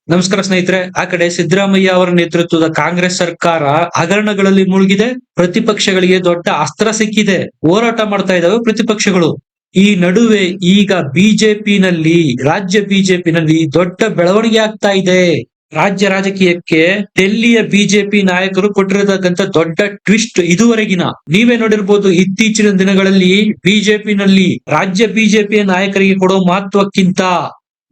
ನಮಸ್ಕಾರ ಸ್ನೇಹಿತರೆ. ಆ ಕಡೆ ಸಿದ್ದರಾಮಯ್ಯ ಅವರ ನೇತೃತ್ವದ ಕಾಂಗ್ರೆಸ್ ಸರ್ಕಾರ ಹಗರಣಗಳಲ್ಲಿ ಮುಳುಗಿದೆ. ಪ್ರತಿಪಕ್ಷಗಳಿಗೆ ದೊಡ್ಡ ಅಸ್ತ್ರ ಸಿಕ್ಕಿದೆ. ಹೋರಾಟ ಮಾಡ್ತಾ ಇದ್ದಾವೆ ಪ್ರತಿಪಕ್ಷಗಳು. ಈ ನಡುವೆ ಈಗ ರಾಜ್ಯ ಬಿಜೆಪಿನಲ್ಲಿ ದೊಡ್ಡ ಬೆಳವಣಿಗೆ ಆಗ್ತಾ ಇದೆ. ರಾಜ್ಯ ರಾಜಕೀಯಕ್ಕೆ ಡೆಲ್ಲಿಯ ಬಿಜೆಪಿ ನಾಯಕರು ಕೊಟ್ಟಿರತಕ್ಕಂತ ದೊಡ್ಡ ಟ್ವಿಸ್ಟ್ ಇದುವರೆಗಿನ. ನೀವೇ ನೋಡಿರ್ಬೋದು, ಇತ್ತೀಚಿನ ದಿನಗಳಲ್ಲಿ ರಾಜ್ಯ ಬಿಜೆಪಿಯ ನಾಯಕರಿಗೆ ಕೊಡೋ ಮಹತ್ವಕ್ಕಿಂತ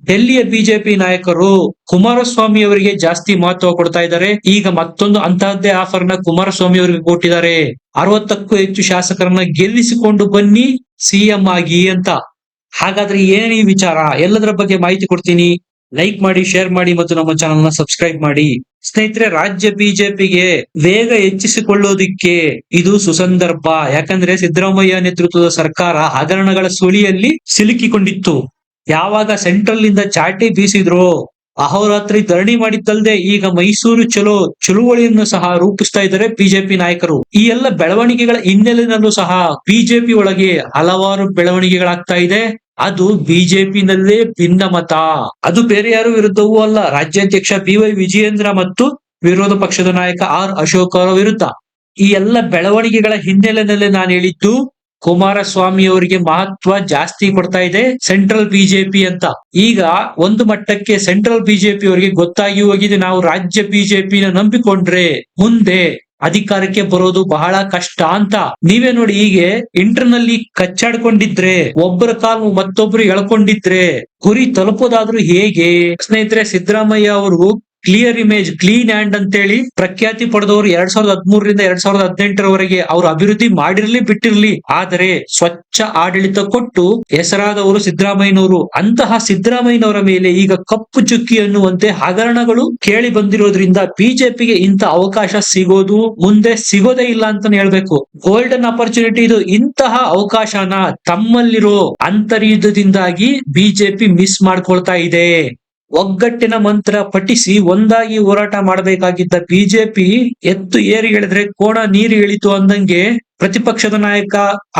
ಡೆಲ್ಲಿಯ ಬಿಜೆಪಿ ನಾಯಕರು ಕುಮಾರಸ್ವಾಮಿ ಅವರಿಗೆ ಜಾಸ್ತಿ ಮಹತ್ವ ಕೊಡ್ತಾ ಇದ್ದಾರೆ. ಈಗ ಮತ್ತೊಂದು ಅಂತಹದ್ದೇ ಆಫರ್ ನ ಕುಮಾರಸ್ವಾಮಿ ಅವರಿಗೆ ಕೊಟ್ಟಿದ್ದಾರೆ. 60ಕ್ಕೂ ಹೆಚ್ಚು ಶಾಸಕರನ್ನ ಗೆಲ್ಲಿಸಿಕೊಂಡು ಬನ್ನಿ ಸಿಎಂ ಆಗಿ ಅಂತ. ಹಾಗಾದ್ರೆ ಏನ್ ಈ ವಿಚಾರ, ಎಲ್ಲದರ ಬಗ್ಗೆ ಮಾಹಿತಿ ಕೊಡ್ತೀನಿ. ಲೈಕ್ ಮಾಡಿ, ಶೇರ್ ಮಾಡಿ ಮತ್ತು ನಮ್ಮ ಚಾನಲ್ ನ ಸಬ್ಸ್ಕ್ರೈಬ್ ಮಾಡಿ. ಸ್ನೇಹಿತರೆ, ರಾಜ್ಯ ಬಿಜೆಪಿಗೆ ವೇಗ ಹೆಚ್ಚಿಸಿಕೊಳ್ಳೋದಿಕ್ಕೆ ಇದು ಸುಸಂದರ್ಭ. ಯಾಕಂದ್ರೆ ಸಿದ್ದರಾಮಯ್ಯ ನೇತೃತ್ವದ ಸರ್ಕಾರ ಹಗರಣಗಳ ಸುಳಿಯಲ್ಲಿ ಸಿಲುಕಿಕೊಂಡಿತ್ತು. ಯಾವಾಗ ಸೆಂಟ್ರಲ್ ಇಂದ ಚಾಟಿ ಬೀಸಿದ್ರು, ಅಹೋರಾತ್ರಿ ಧರಣಿ ಮಾಡಿದ್ದಲ್ದೆ ಈಗ ಮೈಸೂರು ಚಲೋ ಚಳುವಳಿಯನ್ನು ಸಹ ರೂಪಿಸ್ತಾ ಇದ್ದಾರೆ ಬಿಜೆಪಿ ನಾಯಕರು. ಈ ಎಲ್ಲ ಬೆಳವಣಿಗೆಗಳ ಹಿನ್ನೆಲೆಯಲ್ಲೂ ಸಹ ಬಿಜೆಪಿ ಒಳಗೆ ಹಲವಾರು ಬೆಳವಣಿಗೆಗಳಾಗ್ತಾ ಇದೆ. ಅದು ಬಿಜೆಪಿನಲ್ಲೇ ಭಿನ್ನ ಮತ. ಅದು ಬೇರೆ ಯಾರು ವಿರುದ್ಧವೂ ಅಲ್ಲ, ರಾಜ್ಯಾಧ್ಯಕ್ಷ BY ವಿಜಯೇಂದ್ರ ಮತ್ತು ವಿರೋಧ ಪಕ್ಷದ ನಾಯಕ ಆರ್ ಅಶೋಕ್ ಅವರ ವಿರುದ್ಧ. ಈ ಎಲ್ಲ ಬೆಳವಣಿಗೆಗಳ ಹಿನ್ನೆಲೆಯಲ್ಲಿ ನಾನು ಹೇಳಿದ್ದು, ಕುಮಾರಸ್ವಾಮಿ ಅವರಿಗೆ ಮಹತ್ವ ಜಾಸ್ತಿ ಕೊಡ್ತಾ ಇದೆ ಸೆಂಟ್ರಲ್ ಬಿಜೆಪಿ ಅಂತ. ಈಗ ಒಂದು ಮಟ್ಟಕ್ಕೆ ಸೆಂಟ್ರಲ್ ಬಿಜೆಪಿ ಅವರಿಗೆ ಗೊತ್ತಾಗಿ ಹೋಗಿದೆ, ನಾವು ರಾಜ್ಯ ಬಿಜೆಪಿನ ನಂಬಿಕೊಂಡ್ರೆ ಮುಂದೆ ಅಧಿಕಾರಕ್ಕೆ ಬರೋದು ಬಹಳ ಕಷ್ಟ ಅಂತ. ನೀವೇ ನೋಡಿ, ಹೀಗೆ ಇಂಟರ್ನಲ್ಲಿ ಕಚ್ಚಾಡ್ಕೊಂಡಿದ್ರೆ, ಒಬ್ಬರ ಕಾಲು ಮತ್ತೊಬ್ರು ಎಳ್ಕೊಂಡಿದ್ರೆ ಗುರಿ ತಲುಪೋದಾದ್ರೂ ಹೇಗೆ? ಸ್ನೇಹಿತರೆ, ಸಿದ್ದರಾಮಯ್ಯ ಅವರು ಕ್ಲಿಯರ್ ಇಮೇಜ್, ಕ್ಲೀನ್ ಹ್ಯಾಂಡ್ ಅಂತೇಳಿ ಪ್ರಖ್ಯಾತಿ ಪಡೆದವರು 2013ರಿಂದ 2018ರವರೆಗೆ ಅವರು ಅಭಿವೃದ್ಧಿ ಮಾಡಿರ್ಲಿ ಬಿಟ್ಟಿರ್ಲಿ, ಆದರೆ ಸ್ವಚ್ಛ ಆಡಳಿತ ಕೊಟ್ಟು ಹೆಸರಾದವರು ಸಿದ್ದರಾಮಯ್ಯನವರು. ಅಂತಹ ಸಿದ್ದರಾಮಯ್ಯನವರ ಮೇಲೆ ಈಗ ಕಪ್ಪು ಚುಕ್ಕಿ ಅನ್ನುವಂತೆ ಹಗರಣಗಳು ಕೇಳಿ ಬಂದಿರೋದ್ರಿಂದ ಬಿಜೆಪಿಗೆ ಇಂಥ ಅವಕಾಶ ಸಿಗೋದು ಮುಂದೆ ಸಿಗೋದೇ ಇಲ್ಲ ಅಂತಾನೆ ಹೇಳ್ಬೇಕು. ಗೋಲ್ಡನ್ ಅಪರ್ಚುನಿಟಿ ಇದು. ಇಂತಹ ಅವಕಾಶನ ತಮ್ಮಲ್ಲಿರೋ ಅಂತರ್ಯುದ್ಧದಿಂದಾಗಿ ಬಿಜೆಪಿ ಮಿಸ್ ಮಾಡ್ಕೊಳ್ತಾ ಇದೆ. ಒಗ್ಗಟ್ಟಿನ ಮಂತ್ರ ಪಠಿಸಿ ಒಂದಾಗಿ ಹೋರಾಟ ಮಾಡಬೇಕಾಗಿದ್ದ ಬಿಜೆಪಿ ಎತ್ತು ಏರಿ ಎಳೆದ್ರೆ ಕೋಣ ನೀರು ಇಳಿತು ಅಂದಂಗೆ ಪ್ರತಿಪಕ್ಷದ ನಾಯಕ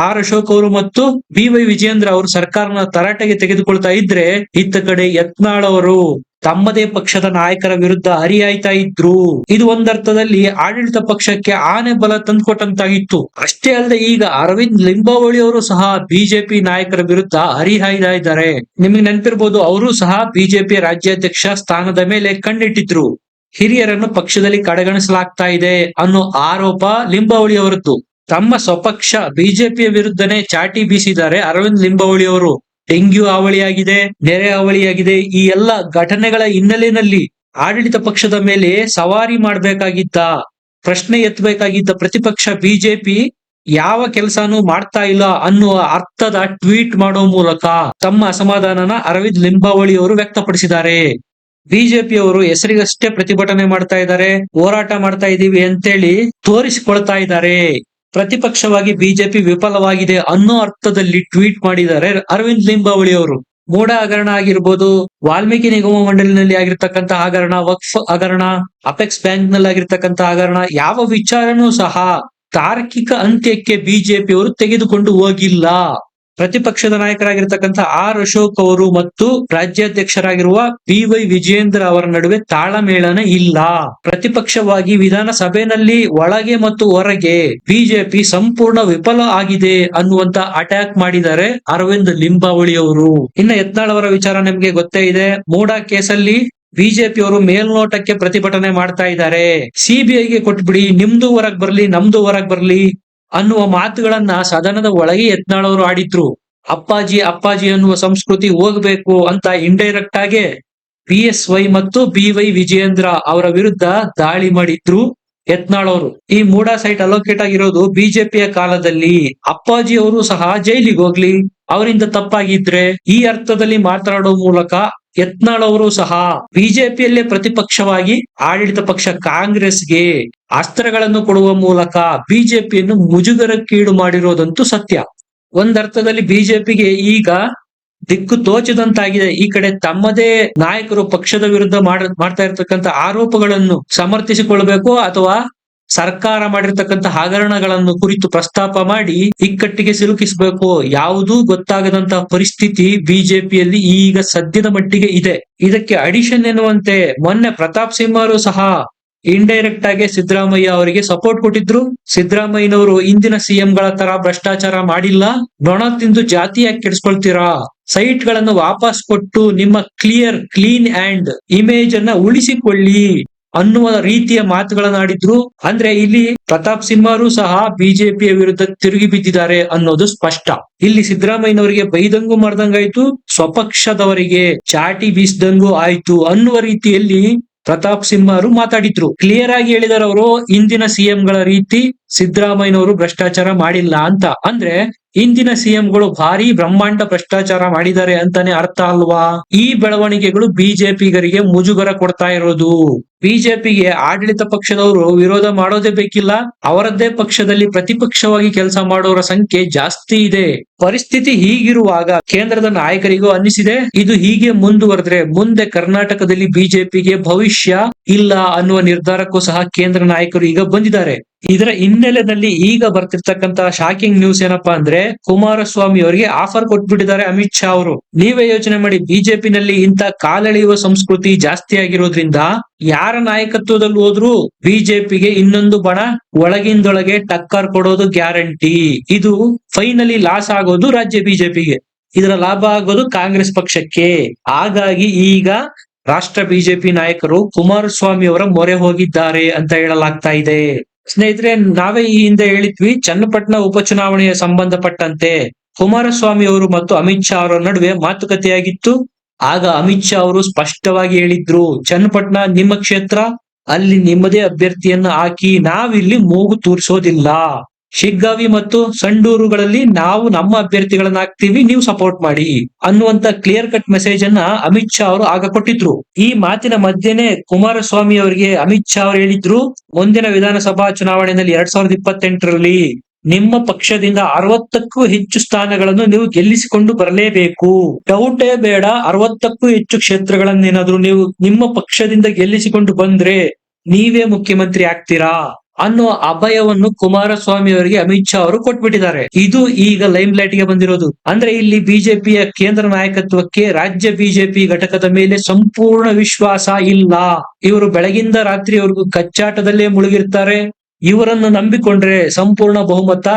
ಆರ್ ಅಶೋಕ್ ಅವರು ಮತ್ತು BY ವಿಜಯೇಂದ್ರ ಅವರು ಸರ್ಕಾರನ ತರಾಟೆಗೆ ತೆಗೆದುಕೊಳ್ತಾ ಇದ್ರೆ, ಇತ್ತ ಕಡೆ ಯತ್ನಾಳ್ ಅವರು ತಮ್ಮದೇ ಪಕ್ಷದ ನಾಯಕರ ವಿರುದ್ಧ ಹರಿಹಾಯ್ತಾ ಇದ್ರು. ಇದು ಒಂದರ್ಥದಲ್ಲಿ ಆಡಳಿತ ಪಕ್ಷಕ್ಕೆ ಆನೆ ಬಲ ತಂದ್ಕೊಟ್ಟಂತಾಗಿತ್ತು. ಅಷ್ಟೇ ಅಲ್ಲದೆ ಈಗ ಅರವಿಂದ್ ಲಿಂಬಾವಳಿ ಅವರು ಸಹ ಬಿಜೆಪಿ ನಾಯಕರ ವಿರುದ್ಧ ಹರಿಹಾಯ್ತಾ ಇದ್ದಾರೆ. ನಿಮಗೆ ನೆನಪಿರ್ಬೋದು, ಅವರು ಸಹ ಬಿಜೆಪಿ ರಾಜ್ಯಾಧ್ಯಕ್ಷ ಸ್ಥಾನದ ಮೇಲೆ ಕಣ್ಣಿಟ್ಟಿದ್ರು. ಹಿರಿಯರನ್ನು ಪಕ್ಷದಲ್ಲಿ ಕಡೆಗಣಿಸಲಾಗ್ತಾ ಇದೆ ಅನ್ನೋ ಆರೋಪ ಲಿಂಬಾವಳಿ ಅವರದ್ದು. ತಮ್ಮ ಸ್ವಪಕ್ಷ ಬಿಜೆಪಿಯ ವಿರುದ್ಧನೇ ಚಾಟಿ ಬೀಸಿದ್ದಾರೆ ಅರವಿಂದ್ ಲಿಂಬಾವಳಿ ಅವರು. ಡೆಂಗ್ಯೂ ಹಾವಳಿಯಾಗಿದೆ, ನೆರೆ ಹಾವಳಿಯಾಗಿದೆ. ಈ ಎಲ್ಲ ಘಟನೆಗಳ ಹಿನ್ನೆಲೆಯಲ್ಲಿ ಆಡಳಿತ ಪಕ್ಷದ ಮೇಲೆ ಸವಾರಿ ಮಾಡಬೇಕಾಗಿದ್ದ, ಪ್ರಶ್ನೆ ಎತ್ತಬೇಕಾಗಿದ್ದ ಪ್ರತಿಪಕ್ಷ ಬಿಜೆಪಿ ಯಾವ ಕೆಲಸನೂ ಮಾಡ್ತಾ ಇಲ್ಲ ಅನ್ನುವ ಅರ್ಥದ ಟ್ವೀಟ್ ಮಾಡೋ ಮೂಲಕ ತಮ್ಮ ಅಸಮಾಧಾನನ ಅರವಿಂದ್ ಲಿಂಬಾವಳಿ ಅವರು ವ್ಯಕ್ತಪಡಿಸಿದ್ದಾರೆ. ಬಿಜೆಪಿ ಅವರು ಹೆಸರಿಗಷ್ಟೇ ಪ್ರತಿಭಟನೆ ಮಾಡ್ತಾ ಇದ್ದಾರೆ, ಹೋರಾಟ ಮಾಡ್ತಾ ಇದೀವಿ ಅಂತೇಳಿ ತೋರಿಸಿಕೊಳ್ತಾ ಇದ್ದಾರೆ. ಪ್ರತಿಪಕ್ಷವಾಗಿ ಬಿಜೆಪಿ ವಿಫಲವಾಗಿದೆ ಅನ್ನೋ ಅರ್ಥದಲ್ಲಿ ಟ್ವೀಟ್ ಮಾಡಿದ್ದಾರೆ ಅರವಿಂದ್ ಲಿಂಬಾವಳಿ ಅವರು. ಮೂಡ ಹಗರಣ ಆಗಿರ್ಬೋದು, ವಾಲ್ಮೀಕಿ ನಿಗಮ ಮಂಡಳಿನಲ್ಲಿ ಆಗಿರ್ತಕ್ಕಂಥ ಹಗರಣ, ವಕ್ಫ್ ಹಗರಣ, ಅಪೆಕ್ಸ್ ಬ್ಯಾಂಕ್ ನಲ್ಲಿ ಆಗಿರ್ತಕ್ಕಂಥ ಹಗರಣ, ಯಾವ ವಿಚಾರನೂ ಸಹ ತಾರ್ಕಿಕ ಅಂತ್ಯಕ್ಕೆ ಬಿಜೆಪಿ ಅವರು ತೆಗೆದುಕೊಂಡು ಹೋಗಿಲ್ಲ. ಪ್ರತಿಪಕ್ಷದ ನಾಯಕರಾಗಿರ್ತಕ್ಕಂಥ ಆರ್ ಅಶೋಕ್ ಅವರು ಮತ್ತು ರಾಜ್ಯಾಧ್ಯಕ್ಷರಾಗಿರುವ BY ವಿಜಯೇಂದ್ರ ಅವರ ನಡುವೆ ತಾಳಮೇಳನ ಇಲ್ಲ. ಪ್ರತಿಪಕ್ಷವಾಗಿ ವಿಧಾನಸಭೆಯಲ್ಲಿ ಒಳಗೆ ಮತ್ತು ಹೊರಗೆ ಬಿಜೆಪಿ ಸಂಪೂರ್ಣ ವಿಫಲ ಆಗಿದೆ ಅನ್ನುವಂತ ಅಟ್ಯಾಕ್ ಮಾಡಿದ್ದಾರೆ ಅರವಿಂದ್ ಲಿಂಬಾವಳಿ ಅವರು. ಇನ್ನು ಯತ್ನಾಳ್ ಅವರ ವಿಚಾರ ನಿಮ್ಗೆ ಗೊತ್ತೇ ಇದೆ. ಮೂಡ ಕೇಸಲ್ಲಿ ಬಿಜೆಪಿ ಅವರು ಮೇಲ್ನೋಟಕ್ಕೆ ಪ್ರತಿಭಟನೆ ಮಾಡ್ತಾ ಇದ್ದಾರೆ. CBIಗೆ ಕೊಟ್ಬಿಡಿ, ನಿಮ್ದು ಹೊರಗ್ ಬರ್ಲಿ, ನಮ್ದು ಹೊರಗ್ ಬರ್ಲಿ ಅನ್ನುವ ಮಾತುಗಳನ್ನ ಸದನದ ಒಳಗೆ ಯತ್ನಾಳ್ ಅವರು ಆಡಿದ್ರು. ಅಪ್ಪಾಜಿ ಅಪ್ಪಾಜಿ ಅನ್ನುವ ಸಂಸ್ಕೃತಿ ಹೋಗ್ಬೇಕು ಅಂತ ಇಂಡೈರೆಕ್ಟ್ ಆಗಿ PSY ಮತ್ತು BY ವಿಜಯೇಂದ್ರ ಅವರ ವಿರುದ್ಧ ದಾಳಿ ಮಾಡಿದ್ರು ಯತ್ನಾಳ್ ಅವರು. ಈ ಮೂಡಾ ಸೈಟ್ ಅಲೋಕೇಟ್ ಆಗಿರೋದು ಬಿಜೆಪಿಯ ಕಾಲದಲ್ಲಿ. ಅಪ್ಪಾಜಿ ಅವರು ಸಹ ಜೈಲಿಗೆ ಹೋಗ್ಲಿ, ಅವರಿಂದ ತಪ್ಪಾಗಿದ್ರೆ, ಈ ಅರ್ಥದಲ್ಲಿ ಮಾತನಾಡೋ ಮೂಲಕ ಯತ್ನಾಳ್ ಅವರು ಸಹ ಬಿಜೆಪಿಯಲ್ಲೇ ಪ್ರತಿಪಕ್ಷವಾಗಿ ಆಡಳಿತ ಪಕ್ಷ ಕಾಂಗ್ರೆಸ್ಗೆ ಅಸ್ತ್ರಗಳನ್ನು ಕೊಡುವ ಮೂಲಕ ಬಿಜೆಪಿಯನ್ನು ಮುಜುಗರಕ್ಕೀಡು ಮಾಡಿರೋದಂತೂ ಸತ್ಯ. ಒಂದರ್ಥದಲ್ಲಿ ಬಿಜೆಪಿಗೆ ಈಗ ದಿಕ್ಕು ತೋಚದಂತಾಗಿದೆ. ಈ ಕಡೆ ತಮ್ಮದೇ ನಾಯಕರು ಪಕ್ಷದ ವಿರುದ್ಧ ಮಾಡ್ತಾ ಇರ್ತಕ್ಕಂಥ ಆರೋಪಗಳನ್ನು ಸಮರ್ಥಿಸಿಕೊಳ್ಬೇಕು ಅಥವಾ ಸರ್ಕಾರ ಮಾಡಿರ್ತಕ್ಕಂಥ ಹಗರಣಗಳನ್ನು ಕುರಿತು ಪ್ರಸ್ತಾಪ ಮಾಡಿ ಇಕ್ಕಟ್ಟಿಗೆ ಸಿಲುಕಿಸಬೇಕು. ಯಾವುದೂ ಗೊತ್ತಾಗದಂತಹ ಪರಿಸ್ಥಿತಿ ಬಿಜೆಪಿಯಲ್ಲಿ ಈಗ ಸದ್ಯದ ಮಟ್ಟಿಗೆ ಇದೆ. ಇದಕ್ಕೆ ಅಡಿಷನ್ ಎನ್ನುವಂತೆ ಮೊನ್ನೆ ಪ್ರತಾಪ್ ಸಿಂಹರು ಸಹ ಇಂಡೈರೆಕ್ಟ್ ಆಗಿ ಸಿದ್ದರಾಮಯ್ಯ ಅವರಿಗೆ ಸಪೋರ್ಟ್ ಕೊಟ್ಟಿದ್ರು. ಸಿದ್ದರಾಮಯ್ಯನವರು ಇಂದಿನ ಸಿಎಂಗಳ ತರ ಭ್ರಷ್ಟಾಚಾರ ಮಾಡಿಲ್ಲ, ನೊಣ ತಿಂದು ಜಾತಿಯಾಗಿ ಕೆಡಿಸ್ಕೊಳ್ತೀರಾ, ಸೈಟ್ ಗಳನ್ನು ವಾಪಸ್ ಕೊಟ್ಟು ನಿಮ್ಮ ಕ್ಲೀನ್ ಅಂಡ್ ಇಮೇಜ್ ಅನ್ನ ಉಳಿಸಿಕೊಳ್ಳಿ ಅನ್ನುವ ರೀತಿಯ ಮಾತುಗಳನ್ನಾಡಿದ್ರು. ಅಂದ್ರೆ ಇಲ್ಲಿ ಪ್ರತಾಪ್ ಸಿಂಹರು ಸಹ ಬಿಜೆಪಿಯ ವಿರುದ್ಧ ತಿರುಗಿ ಬಿದ್ದಿದ್ದಾರೆ ಅನ್ನೋದು ಸ್ಪಷ್ಟ. ಇಲ್ಲಿ ಸಿದ್ದರಾಮಯ್ಯನವರಿಗೆ ಬೈದಂಗೂ ಮಾಡ್ದಂಗಾಯ್ತು, ಸ್ವಪಕ್ಷದವರಿಗೆ ಚಾಟಿ ಬೀಸ್ದಂಗೂ ಆಯ್ತು ಅನ್ನುವ ರೀತಿಯಲ್ಲಿ ಪ್ರತಾಪ್ ಸಿಂಹರು ಮಾತಾಡಿದ್ರು. ಕ್ಲಿಯರ್ ಆಗಿ ಹೇಳಿದಾರೆ ಅವರು, ಇಂದಿನ ಸಿಎಂಗಳ ರೀತಿ ಸಿದ್ದರಾಮಯ್ಯನವರು ಭ್ರಷ್ಟಾಚಾರ ಮಾಡಿಲ್ಲ ಅಂತ. ಅಂದ್ರೆ ಇಂದಿನ ಸಿಎಂಗಳು ಭಾರಿ ಬ್ರಹ್ಮಾಂಡ ಭ್ರಷ್ಟಾಚಾರ ಮಾಡಿದ್ದಾರೆ ಅಂತಾನೆ ಅರ್ಥ ಅಲ್ವಾ? ಈ ಬೆಳವಣಿಗೆಗಳು ಬಿಜೆಪಿಗರಿಗೆ ಮುಜುಗರ ಕೊಡ್ತಾ ಇರೋದು. ಬಿಜೆಪಿಗೆ ಆಡಳಿತ ಪಕ್ಷದವರು ವಿರೋಧ ಮಾಡೋದೇ ಬೇಕಿಲ್ಲ, ಅವರದ್ದೇ ಪಕ್ಷದಲ್ಲಿ ಪ್ರತಿಪಕ್ಷವಾಗಿ ಕೆಲಸ ಮಾಡೋರ ಸಂಖ್ಯೆ ಜಾಸ್ತಿ ಇದೆ. ಪರಿಸ್ಥಿತಿ ಹೀಗಿರುವಾಗ ಕೇಂದ್ರದ ನಾಯಕರಿಗೂ ಅನ್ನಿಸಿದೆ, ಇದು ಹೀಗೆ ಮುಂದುವರೆದ್ರೆ ಮುಂದೆ ಕರ್ನಾಟಕದಲ್ಲಿ ಬಿಜೆಪಿಗೆ ಭವಿಷ್ಯ ಇಲ್ಲ ಅನ್ನುವ ನಿರ್ಧಾರಕ್ಕೂ ಸಹ ಕೇಂದ್ರ ನಾಯಕರು ಈಗ ಬಂದಿದ್ದಾರೆ. ಇದರ ಹಿನ್ನೆಲೆಯಲ್ಲಿ ಈಗ ಬರ್ತಿರ್ತಕ್ಕಂತಹ ಶಾಕಿಂಗ್ ನ್ಯೂಸ್ ಏನಪ್ಪಾ ಅಂದ್ರೆ, ಕುಮಾರಸ್ವಾಮಿ ಅವರಿಗೆ ಆಫರ್ ಕೊಟ್ಬಿಟ್ಟಿದ್ದಾರೆ ಅಮಿತ್ ಶಾ ಅವರು. ನೀವೇ ಯೋಚನೆ ಮಾಡಿ, ಬಿಜೆಪಿನಲ್ಲಿ ಇಂತ ಕಾಲೆಳೆಯುವ ಸಂಸ್ಕೃತಿ ಜಾಸ್ತಿ ಆಗಿರೋದ್ರಿಂದ ಯಾರ ನಾಯಕತ್ವದಲ್ಲಿ ಹೋದ್ರು ಬಿಜೆಪಿಗೆ ಇನ್ನೊಂದು ಬಣ ಒಳಗಿಂದೊಳಗೆ ಟಕ್ಕರ್ ಕೊಡೋದು ಗ್ಯಾರಂಟಿ. ಇದು ಫೈನಲಿ ಲಾಸ್ ಆಗೋದು ರಾಜ್ಯ ಬಿಜೆಪಿಗೆ, ಇದರ ಲಾಭ ಆಗೋದು ಕಾಂಗ್ರೆಸ್ ಪಕ್ಷಕ್ಕೆ. ಹಾಗಾಗಿ ಈಗ ರಾಷ್ಟ್ರ ಬಿಜೆಪಿ ನಾಯಕರು ಕುಮಾರಸ್ವಾಮಿ ಅವರ ಮೊರೆ ಹೋಗಿದ್ದಾರೆ ಅಂತ ಹೇಳಲಾಗ್ತಾ ಇದೆ. ಸ್ನೇಹಿತರೆ, ನಾವೇ ಈ ಹಿಂದೆ ಹೇಳಿದ್ವಿ, ಚನ್ನಪಟ್ಟಣ ಉಪಚುನಾವಣೆಯ ಸಂಬಂಧಪಟ್ಟಂತೆ ಕುಮಾರಸ್ವಾಮಿ ಅವರು ಮತ್ತು ಅಮಿತ್ ಶಾ ಅವರ ನಡುವೆ ಮಾತುಕತೆಯಾಗಿತ್ತು. ಆಗ ಅಮಿತ್ ಶಾ ಅವರು ಸ್ಪಷ್ಟವಾಗಿ ಹೇಳಿದ್ರು, ಚನ್ನಪಟ್ಟಣ ನಿಮ್ಮ ಕ್ಷೇತ್ರ, ಅಲ್ಲಿ ನಿಮ್ಮದೇ ಅಭ್ಯರ್ಥಿಯನ್ನ ಹಾಕಿ, ನಾವಿಲ್ಲಿ ಮೂಗು ತೂರಿಸೋದಿಲ್ಲ. ಶಿಗ್ಗಾವಿ ಮತ್ತು ಸಂಡೂರುಗಳಲ್ಲಿ ನಾವು ನಮ್ಮ ಅಭ್ಯರ್ಥಿಗಳನ್ನ ಹಾಕ್ತಿವಿ, ನೀವು ಸಪೋರ್ಟ್ ಮಾಡಿ ಅನ್ನುವಂತ ಕ್ಲಿಯರ್ ಕಟ್ ಮೆಸೇಜ್ ಅನ್ನ ಅಮಿತ್ ಶಾ ಅವರು ಆಗ ಕೊಟ್ಟಿದ್ರು. ಈ ಮಾತಿನ ಮಧ್ಯೆನೆ ಕುಮಾರಸ್ವಾಮಿ ಅವರಿಗೆ ಅಮಿತ್ ಶಾ ಅವರು ಹೇಳಿದ್ರು, ಮುಂದಿನ ವಿಧಾನಸಭಾ ಚುನಾವಣೆಯಲ್ಲಿ 2028ರಲ್ಲಿ ನಿಮ್ಮ ಪಕ್ಷದಿಂದ 60ಕ್ಕೂ ಹೆಚ್ಚು ಸ್ಥಾನಗಳನ್ನು ನೀವು ಗೆಲ್ಲಿಸಿಕೊಂಡು ಬರಲೇಬೇಕು. ಡೌಟೇ ಬೇಡ, 60ಕ್ಕೂ ಹೆಚ್ಚು ಕ್ಷೇತ್ರಗಳನ್ನೇನಾದ್ರೂ ನೀವು ನಿಮ್ಮ ಪಕ್ಷದಿಂದ ಗೆಲ್ಲಿಸಿಕೊಂಡು ಬಂದ್ರೆ ನೀವೇ ಮುಖ್ಯಮಂತ್ರಿ ಆಗ್ತೀರಾ ಅನ್ನೋ ಅಭಯವನ್ನು ಕುಮಾರಸ್ವಾಮಿ ಅವರಿಗೆ ಅಮಿತ್ ಶಾ ಅವರು ಕೊಟ್ಬಿಟ್ಟಿದ್ದಾರೆ. ಇದು ಈಗ ಲೈಮ್ ಲೈಟ್ ಗೆ ಬಂದಿರೋದು. ಅಂದ್ರೆ ಇಲ್ಲಿ ಬಿಜೆಪಿಯ ಕೇಂದ್ರ ನಾಯಕತ್ವಕ್ಕೆ ರಾಜ್ಯ ಬಿಜೆಪಿ ಘಟಕದ ಮೇಲೆ ಸಂಪೂರ್ಣ ವಿಶ್ವಾಸ ಇಲ್ಲ. ಇವರು ಬೆಳಗಿಂದ ರಾತ್ರಿವರೆಗೂ ಕಚ್ಚಾಟದಲ್ಲೇ ಮುಳುಗಿರ್ತಾರೆ. ಇವರನ್ನು ನಂಬಿಕೊಂಡ್ರೆ ಸಂಪೂರ್ಣ ಬಹುಮತ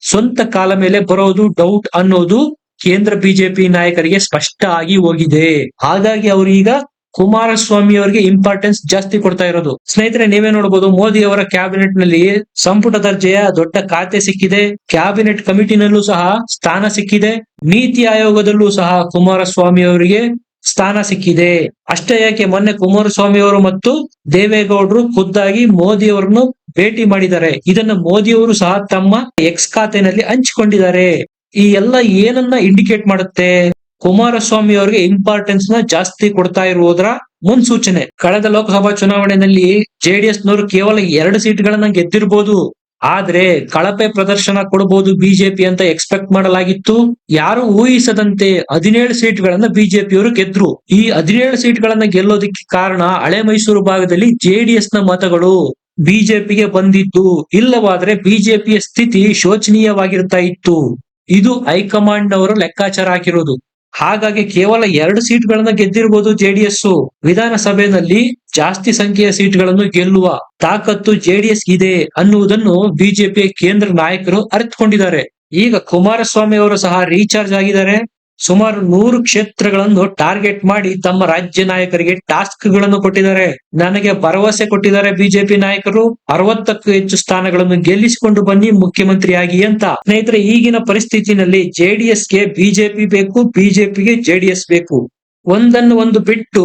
ಸ್ವಂತ ಕಾಲ ಮೇಲೆ ಬರೋದು ಡೌಟ್ ಅನ್ನೋದು ಕೇಂದ್ರ ಬಿಜೆಪಿ ನಾಯಕರಿಗೆ ಸ್ಪಷ್ಟ ಆಗಿ ಹೋಗಿದೆ. ಹಾಗಾಗಿ ಅವರು ಈಗ ಕುಮಾರಸ್ವಾಮಿ ಅವರಿಗೆ ಇಂಪಾರ್ಟೆನ್ಸ್ ಜಾಸ್ತಿ ಕೊಡ್ತಾ ಇರೋದು. ಸ್ನೇಹಿತರೆ, ನೀವೇ ನೋಡಬಹುದು, ಮೋದಿ ಅವರ ಕ್ಯಾಬಿನೆಟ್ ನಲ್ಲಿ ಸಂಪುಟ ದರ್ಜೆಯ ದೊಡ್ಡ ಖಾತೆ ಸಿಕ್ಕಿದೆ. ಕ್ಯಾಬಿನೆಟ್ ಕಮಿಟಿನಲ್ಲೂ ಸಹ ಸ್ಥಾನ ಸಿಕ್ಕಿದೆ. ನೀತಿ ಆಯೋಗದಲ್ಲೂ ಸಹ ಕುಮಾರಸ್ವಾಮಿ ಅವರಿಗೆ ಸ್ಥಾನ ಸಿಕ್ಕಿದೆ. ಅಷ್ಟೇ ಯಾಕೆ, ಮೊನ್ನೆ ಕುಮಾರಸ್ವಾಮಿ ಅವರು ಮತ್ತು ದೇವೇಗೌಡರು ಖುದ್ದಾಗಿ ಮೋದಿ ಅವರನ್ನು ಭೇಟಿ ಮಾಡಿದ್ದಾರೆ. ಇದನ್ನ ಮೋದಿ ಅವರು ಸಹ ತಮ್ಮ ಎಕ್ಸ್ ಖಾತೆನಲ್ಲಿ ಹಂಚಿಕೊಂಡಿದ್ದಾರೆ. ಈ ಎಲ್ಲ ಏನನ್ನ ಇಂಡಿಕೇಟ್ ಮಾಡುತ್ತೆ? ಕುಮಾರಸ್ವಾಮಿ ಅವರಿಗೆ ಇಂಪಾರ್ಟೆನ್ಸ್ ನ ಜಾಸ್ತಿ ಕೊಡ್ತಾ ಇರುವುದರ ಮುನ್ಸೂಚನೆ. ಕಳೆದ ಲೋಕಸಭಾ ಚುನಾವಣೆಯಲ್ಲಿ ಜೆಡಿಎಸ್ ನವರು ಕೇವಲ 2 ಸೀಟ್ಗಳನ್ನ ಗೆದ್ದಿರಬಹುದು, ಆದ್ರೆ ಕಳಪೆ ಪ್ರದರ್ಶನ ಕೊಡಬಹುದು ಬಿಜೆಪಿ ಅಂತ ಎಕ್ಸ್ಪೆಕ್ಟ್ ಮಾಡಲಾಗಿತ್ತು. ಯಾರು ಊಹಿಸದಂತೆ 17 ಸೀಟ್ಗಳನ್ನ ಬಿಜೆಪಿಯವರು ಗೆದ್ರು. ಈ 17 ಸೀಟ್ಗಳನ್ನ ಗೆಲ್ಲೋದಕ್ಕೆ ಕಾರಣ ಹಳೆ ಮೈಸೂರು ಭಾಗದಲ್ಲಿ ಜೆಡಿಎಸ್ ನ ಮತಗಳು ಬಿಜೆಪಿಗೆ ಬಂದಿದ್ದು. ಇಲ್ಲವಾದ್ರೆ ಬಿಜೆಪಿಯ ಸ್ಥಿತಿ ಶೋಚನೀಯವಾಗಿರ್ತಾ ಇತ್ತು. ಇದು ಹೈಕಮಾಂಡ್ ಅವರು ಲೆಕ್ಕಾಚಾರ ಹಾಕಿರೋದು. ಹಾಗಾಗಿ ಕೇವಲ 2 ಸೀಟ್ಗಳನ್ನ ಗೆದ್ದಿರಬಹುದು ಜೆಡಿಎಸ್. ವಿಧಾನಸಭೆಯಲ್ಲಿ ಜಾಸ್ತಿ ಸಂಖ್ಯೆಯ ಸೀಟ್ಗಳನ್ನು ಗೆಲ್ಲುವ ತಾಕತ್ತು ಜೆಡಿಎಸ್ ಇದೆ ಅನ್ನುವುದನ್ನು ಬಿಜೆಪಿಯ ಕೇಂದ್ರ ನಾಯಕರು ಅರಿತುಕೊಂಡಿದ್ದಾರೆ. ಈಗ ಕುಮಾರಸ್ವಾಮಿ ಅವರು ಸಹ ರೀಚಾರ್ಜ್ ಆಗಿದ್ದಾರೆ. ಸುಮಾರು 100 ಕ್ಷೇತ್ರಗಳನ್ನು ಟಾರ್ಗೆಟ್ ಮಾಡಿ ತಮ್ಮ ರಾಜ್ಯ ನಾಯಕರಿಗೆ ಟಾಸ್ಕ್ ಗಳನ್ನು ಕೊಟ್ಟಿದ್ದಾರೆ. ನನಗೆ ಭರವಸೆ ಕೊಟ್ಟಿದ್ದಾರೆ ಬಿಜೆಪಿ ನಾಯಕರು, 60ಕ್ಕೂ ಹೆಚ್ಚು ಸ್ಥಾನಗಳನ್ನು ಗೆಲ್ಲಿಸಿಕೊಂಡು ಬನ್ನಿ ಮುಖ್ಯಮಂತ್ರಿಯಾಗಿ ಅಂತ. ಸ್ನೇಹಿತರೆ, ಈಗಿನ ಪರಿಸ್ಥಿತಿನಲ್ಲಿ ಜೆಡಿಎಸ್ಗೆ ಬಿಜೆಪಿ ಬೇಕು, ಬಿಜೆಪಿಗೆ ಜೆಡಿಎಸ್ ಬೇಕು. ಒಂದನ್ನು ಒಂದು ಬಿಟ್ಟು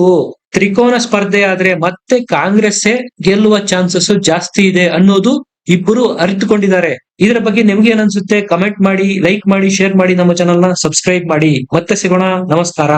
ತ್ರಿಕೋನ ಸ್ಪರ್ಧೆ ಆದ್ರೆ ಮತ್ತೆ ಕಾಂಗ್ರೆಸ್ಸೇ ಗೆಲ್ಲುವ ಚಾನ್ಸಸ್ ಜಾಸ್ತಿ ಇದೆ ಅನ್ನೋದು ಇಬ್ಬರು ಅರಿತುಕೊಂಡಿದ್ದಾರೆ. ಇದರ ಬಗ್ಗೆ ನಿಮ್ಗೆ ಏನ್ ಅನ್ಸುತ್ತೆ? ಕಮೆಂಟ್ ಮಾಡಿ, ಲೈಕ್ ಮಾಡಿ, ಶೇರ್ ಮಾಡಿ, ನಮ್ಮ ಚಾನೆಲ್ ನ ಸಬ್ಸ್ಕ್ರೈಬ್ ಮಾಡಿ. ಮತ್ತೆ ಸಿಗೋಣ. ನಮಸ್ಕಾರ.